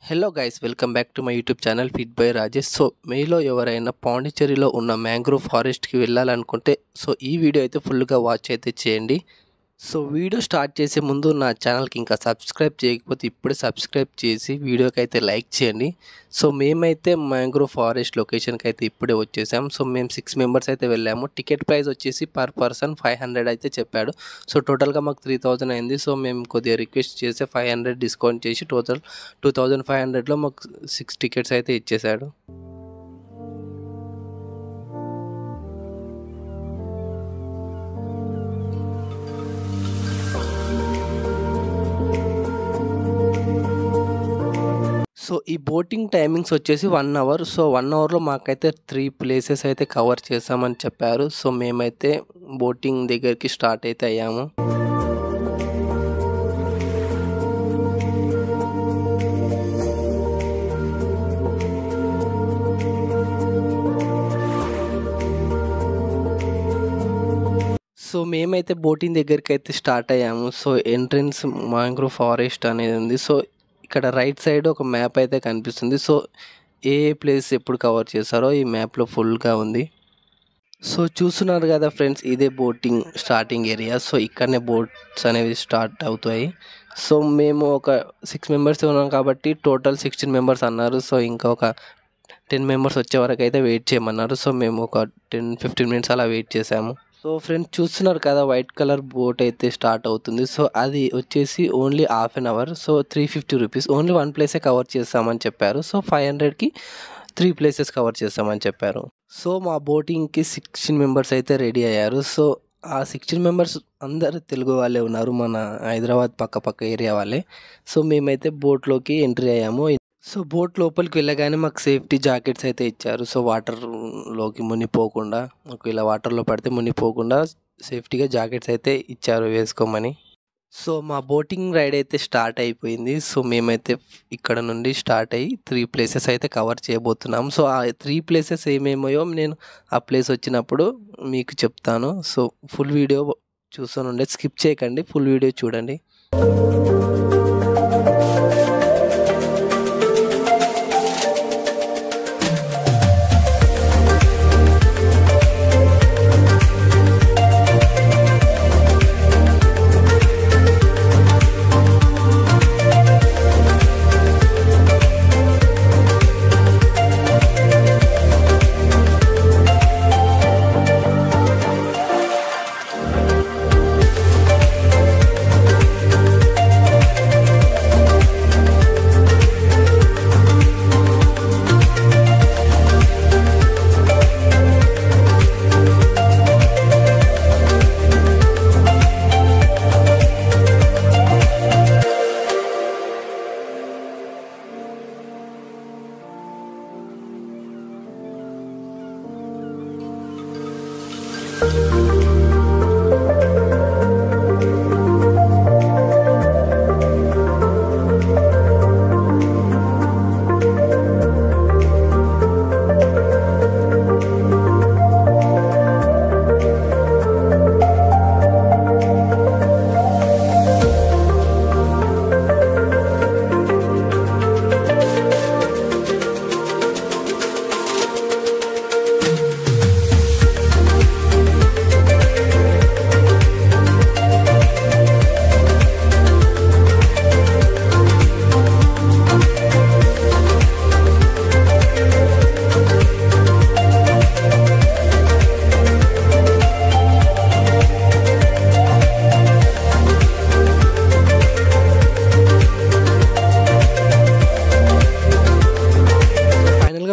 Hello guys, welcome back to my YouTube channel fit by Rajesh. So మీలో ఎవరైనా పాండిచ్చేరిలో ఉన్న mangrove ఫారెస్ట్కి వెళ్ళాలనుకుంటే ఈ వీడియో అయితే ఫుల్గా వాచ్ అయితే చేయండి. వీడియో స్టార్ట్ చేసే ముందు నా ఛానల్కి ఇంకా సబ్స్క్రైబ్ చేయకపోతే ఇప్పుడే సబ్స్క్రైబ్ చేసి వీడియోకి అయితే లైక్ చేయండి. మేమైతే మ్యాంగ్రోవ్ ఫారెస్ట్ లొకేషన్కి అయితే ఇప్పుడే వచ్చేసాం. మేము 6 మెంబర్స్ అయితే వెళ్ళాము. టికెట్ ప్రైస్ వచ్చేసి పర్ పర్సన్ 500 అయితే చెప్పాడు. టోటల్గా మాకు 3000 అయింది. మేము కొద్దిగా రిక్వెస్ట్ చేస్తే 500 డిస్కౌంట్ చేసి టోటల్ 2500లో మాకు 6 టికెట్స్ అయితే ఇచ్చేశాడు. ఈ బోటింగ్ టైమింగ్స్ వచ్చేసి 1 అవర్. 1 అవర్లో మాకైతే 3 ప్లేసెస్ అయితే కవర్ చేసామని చెప్పారు. మేమైతే బోటింగ్ దగ్గరికి స్టార్ట్ అయితే అయ్యాము. మేమైతే బోటింగ్ దగ్గరికి అయితే స్టార్ట్ అయ్యాము. ఎంట్రన్స్ మ్యాంగ్రోవ్ ఫారెస్ట్ అనేది ఉంది. ఇక్కడ రైట్ సైడ్ ఒక మ్యాప్ అయితే కనిపిస్తుంది. ఏ ప్లేస్ ఎప్పుడు కవర్ చేశారో ఈ మ్యాప్లో ఫుల్గా ఉంది. చూస్తున్నారు కదా ఫ్రెండ్స్, ఇదే బోటింగ్ స్టార్టింగ్ ఏరియా. ఇక్కడనే బోట్స్ అనేవి స్టార్ట్ అవుతాయి. మేము ఒక 6 మెంబర్స్ ఉన్నాం కాబట్టి టోటల్ 16 మెంబర్స్ అన్నారు. ఇంకా ఒక 10 మెంబర్స్ వచ్చే వరకు అయితే వెయిట్ చేయమన్నారు. మేము ఒక 10-15 మినిట్స్ అలా వెయిట్ చేసాము. ఫ్రెండ్స్ చూస్తున్నారు కదా, వైట్ కలర్ బోట్ అయితే స్టార్ట్ అవుతుంది. అది వచ్చేసి only half an hour. 350 rupees. Only 1 ప్లేసే కవర్ చేస్తామని చెప్పారు. 500కి 3 ప్లేసెస్ కవర్ చేస్తామని చెప్పారు. మా బోటింగ్కి 16 మెంబర్స్ అయితే రెడీ అయ్యారు. ఆ 16 మెంబర్స్ అందరు తెలుగు వాళ్ళే ఉన్నారు, మన హైదరాబాద్ పక్క ఏరియా వాళ్ళే. మేమైతే బోట్లోకి ఎంట్రీ అయ్యాము. బోట్ లోపలికి వెళ్ళగానే మాకు సేఫ్టీ జాకెట్స్ అయితే ఇచ్చారు. వాటర్లోకి మునిపోకుండా, ఒకవేళ వాటర్లో పడితే మునిపోకుండా సేఫ్టీగా జాకెట్స్ అయితే ఇచ్చారు వేసుకోమని. మా బోటింగ్ రైడ్ అయితే స్టార్ట్ అయిపోయింది. మేమైతే ఇక్కడ నుండి స్టార్ట్ అయ్యి 3 ప్లేసెస్ అయితే కవర్ చేయబోతున్నాం. ఆ 3 ప్లేసెస్ ఏమేమో నేను ఆ ప్లేస్ వచ్చినప్పుడు మీకు చెప్తాను. ఫుల్ వీడియో చూస్తూనుండే, స్కిప్ చేయకండి, ఫుల్ వీడియో చూడండి.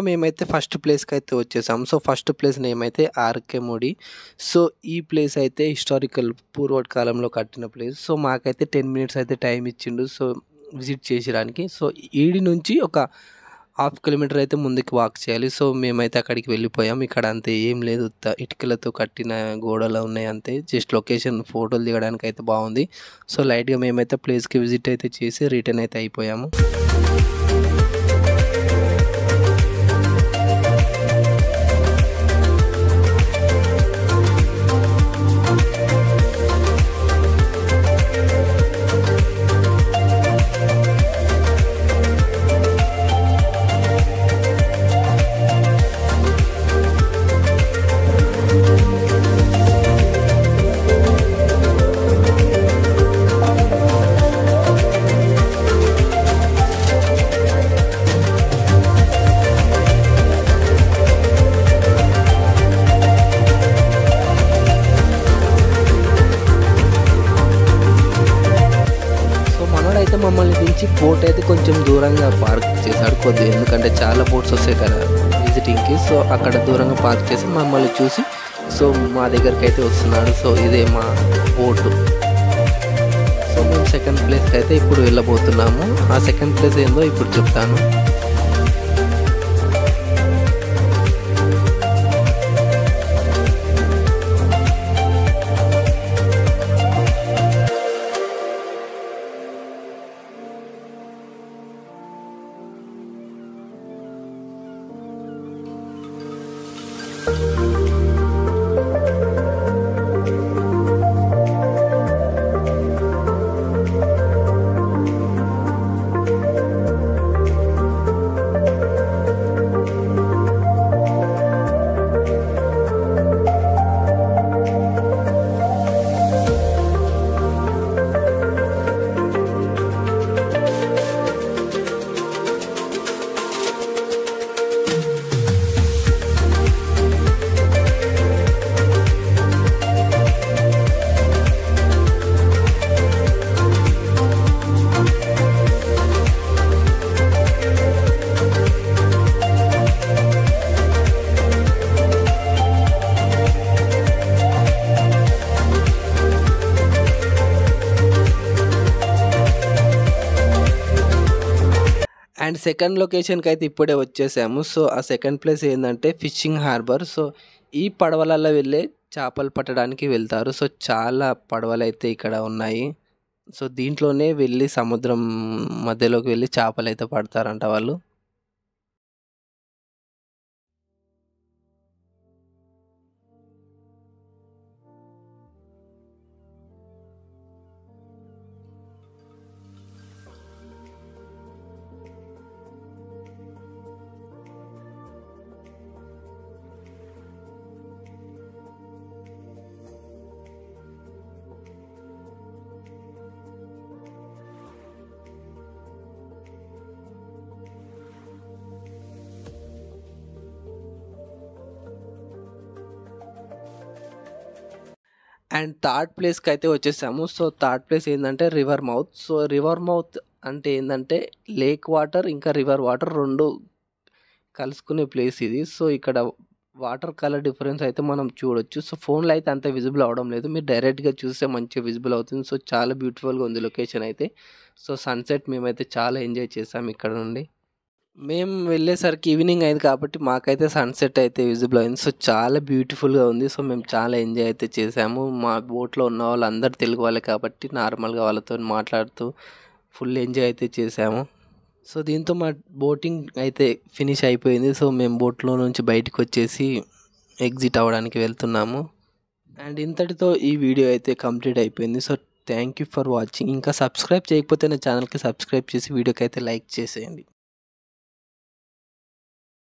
మేమైతే ఫస్ట్ ప్లేస్కి అయితే వచ్చేసాం. ఫస్ట్ ప్లేస్ నేమ్ అయితే ఆర్కే ముడి. ఈ ప్లేస్ అయితే హిస్టారికల్ పూర్వ కాలంలో కట్టిన ప్లేస్. మాకైతే 10 మినిట్స్ అయితే టైం ఇచ్చిండు విజిట్ చేసేయడానికి. ఈడి నుంచి ఒక 1/2 కిలోమీటర్ అయితే ముందుకు వాక్ చేయాలి. మేమైతే అక్కడికి వెళ్ళిపోయాం. ఇక్కడ అంతే ఏం లేదు, ఇటుకలతో కట్టిన గోడలు ఉన్నాయి అంతే. జస్ట్ లొకేషన్ ఫోటోలు దిగడానికి అయితే బాగుంది. లైట్గా మేమైతే ప్లేస్కి విజిట్ అయితే చేసి రిటర్న్ అయితే అయిపోయాము. వచ్చి బోట్ అయితే కొంచెం దూరంగా పార్క్ చేశాడు కొద్దిగా, ఎందుకంటే చాలా బోట్స్ వస్తాయి కదా విజిటింగ్కి. సో అక్కడ దూరంగా పార్క్ చేసి మమ్మల్ని చూసి సో మా దగ్గరికి అయితే వస్తున్నాడు. సో ఇదే మా బోటు. సో మేము సెకండ్ ప్లేస్కి అయితే ఇప్పుడు వెళ్ళబోతున్నాము. ఆ సెకండ్ ప్లేస్ ఏందో ఇప్పుడు చెప్తాను. అండ్ సెకండ్ లొకేషన్కి అయితే ఇప్పుడే వచ్చేసాము. సో ఆ సెకండ్ ప్లేస్ ఏంటంటే ఫిషింగ్ హార్బర్. సో ఈ పడవలలో వెళ్ళే చేపలు పట్టడానికి వెళ్తారు. సో చాలా పడవలు అయితే ఇక్కడ ఉన్నాయి. సో దీంట్లోనే వెళ్ళి సముద్రం మధ్యలోకి వెళ్ళి చేపలు అయితే పడతారంట వాళ్ళు. అండ్ థర్డ్ ప్లేస్కి అయితే వచ్చేసాము. సో థర్డ్ ప్లేస్ ఏంటంటే river mouth. So river mouth అంటే ఏంటంటే లేక్ వాటర్ ఇంకా రివర్ వాటర్ రెండు కలుసుకునే ప్లేస్ ఇది. సో ఇక్కడ వాటర్ కలర్ డిఫరెన్స్ అయితే మనం చూడొచ్చు. సో ఫోన్లో అయితే అంత విజిబుల్ అవడం లేదు, మీరు డైరెక్ట్గా చూస్తే మంచిగా విజిబుల్ అవుతుంది. సో చాలా బ్యూటిఫుల్గా ఉంది లొకేషన్ అయితే. సో సన్సెట్ మేమైతే చాలా ఎంజాయ్ చేసాం ఇక్కడ నుండి. మేము వెళ్ళేసరికి ఈవినింగ్ అయింది కాబట్టి మాకైతే సన్సెట్ అయితే విజిబుల్ అయింది. సో చాలా బ్యూటిఫుల్గా ఉంది. సో మేము చాలా ఎంజాయ్ అయితే చేసాము. మా బోట్లో ఉన్న వాళ్ళు అందరు తెలుగు వాళ్ళే కాబట్టి నార్మల్గా వాళ్ళతో మాట్లాడుతూ ఫుల్ ఎంజాయ్ అయితే చేసాము. సో దీంతో మా బోటింగ్ అయితే ఫినిష్ అయిపోయింది. సో మేము బోట్లో నుంచి బయటకు వచ్చేసి ఎగ్జిట్ అవ్వడానికి వెళ్తున్నాము. అండ్ ఇంతటితో ఈ వీడియో అయితే కంప్లీట్ అయిపోయింది. So thank you for watching. ఇంకా సబ్స్క్రైబ్ చేయకపోతే నా ఛానల్కి సబ్స్క్రైబ్ చేసి వీడియోకి అయితే లైక్ చేసేయండి.